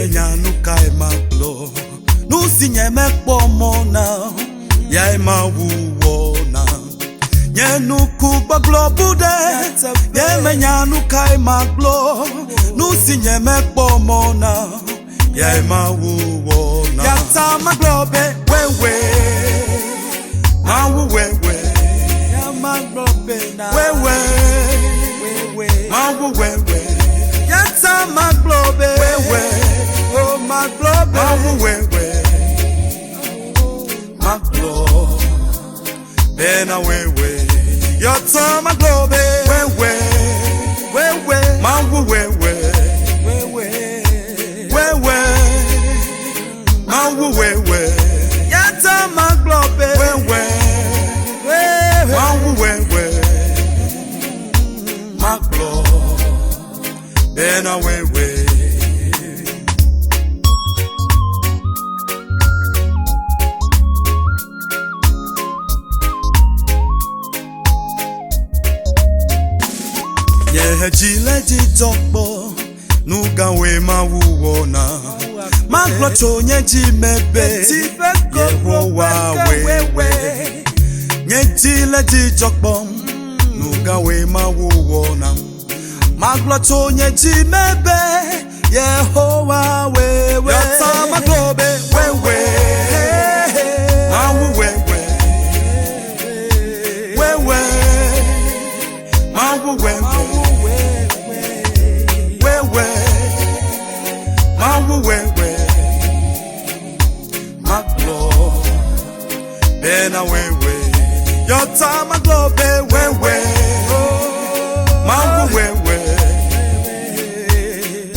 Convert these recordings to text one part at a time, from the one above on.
nyanu kai maglo nusi nyeme pomona yai mawuona nyenu kuba globude yeme nyanu kai maglo nusi nyeme pomona yai mawuona yata maglobe wewe mawu wewe ya maglobe na wewe mawu wewe yata maglobe wewe oh maglobe mawu wewe maglo bena wewe yata maglobe wewe wewe mawu wewe wewe mawu wewe yata maglobe wewe mawu wewe maglo bena wewe Jile jitokbo nuga we mawuona maglo chonye jimebe Yehowa wewe Jile jitokbo nuga we mawuona maglo chonye jimebe Yehowa wewe yata maglobe wewe mawu wewe wewe mawu wewe mawu wewe maglo bena wewe yota maglobe wewe mawu wewe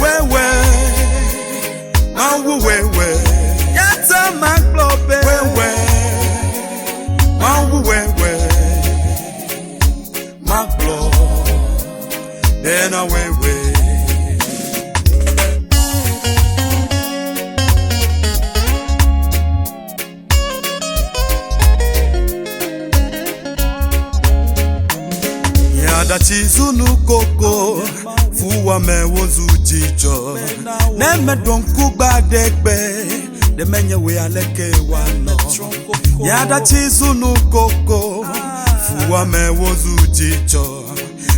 wewe mawu wewe yota maglobe wewe mawu wewe maglo bena wewe Chizunu koko fuwa mewozu jijo neme donku gbadegbe de menye we aleke wano yada chizunu koko fuwa mewozu jijo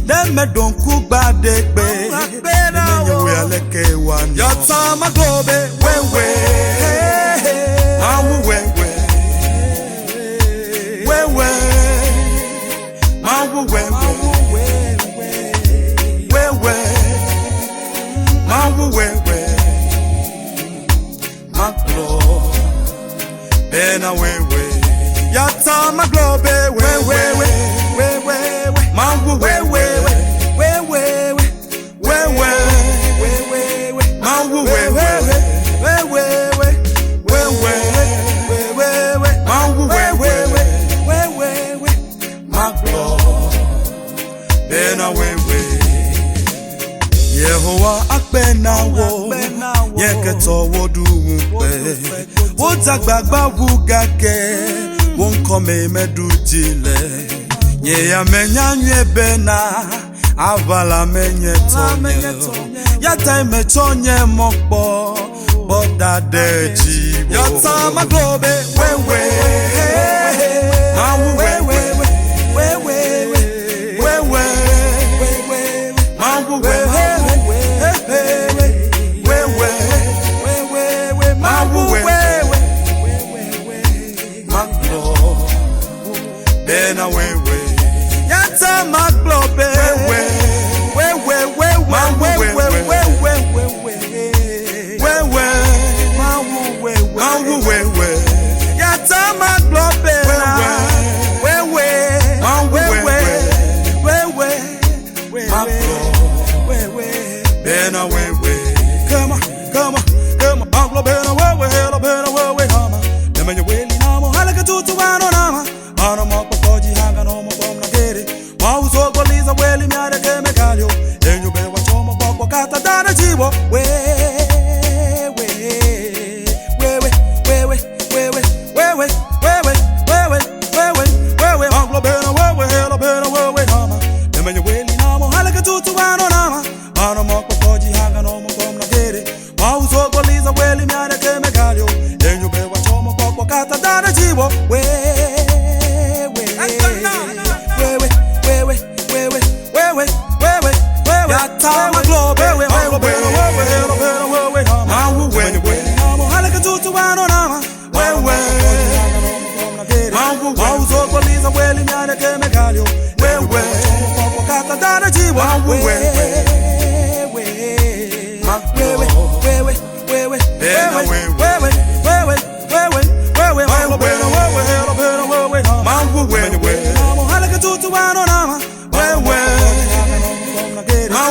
neme donku gbadegbe de menye we aleke wano yata maglobe wewe mawu wewe wewe mawu wewe mawu wewe maglo bena wewe yata maglobe wewe wewe mawu wewe wewe wewe mawu wewe wewe wewe mawu wewe wewe maglo bena wewe Yehowa akpenawo yeketo wodupe wotagbagba wugake wonkome medujile nye ya menyanwe bena avala menyetonye yata imetonye mokpo bodade yata maglobe wewe mawu wewe wewe mawu wewe bena wewe yata maglobe wewe wewe mawu wewe yata maglobe wewe bena wewe come on maglo bena wewe nama nemenye weli namo halaka tutu wano nama ano mokoji hanga no mobom na gere mauzo goliza weli miare keme kalyo enyu be wachomo boko kata dana jibo maglo bena wewe nama nemenye weli namo halaka tutu wano nama ano mokoji hanga no mobom na gere mauzo goliza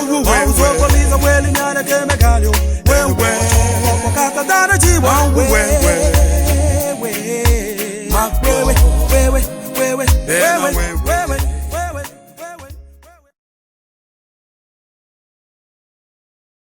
Mauzopoliza weli nyana kemegalio. Wewe wakata dana jiwa. Wewe